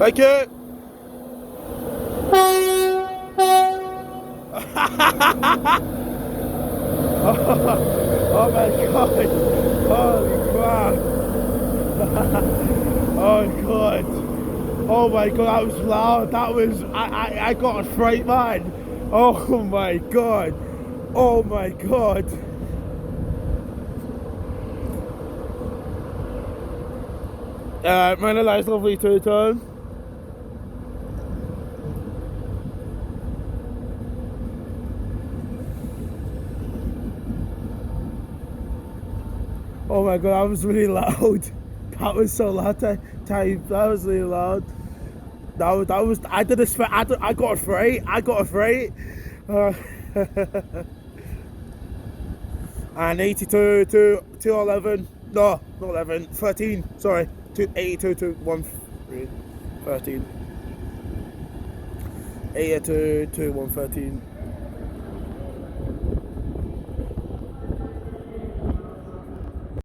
Thank you. Oh my god. Holy crap. Oh god. Oh my god, that was loud. That was I got a fright, man. Oh my god. Oh my god. Meine Leistung will ich töten. Oh my god, that was really loud. That was so loud. That was really loud. That was. I did a. I got a fright. I got a fright. And 82 to 211. No, not 11. 13. Sorry. 82 to 1. 13. 82 to 113.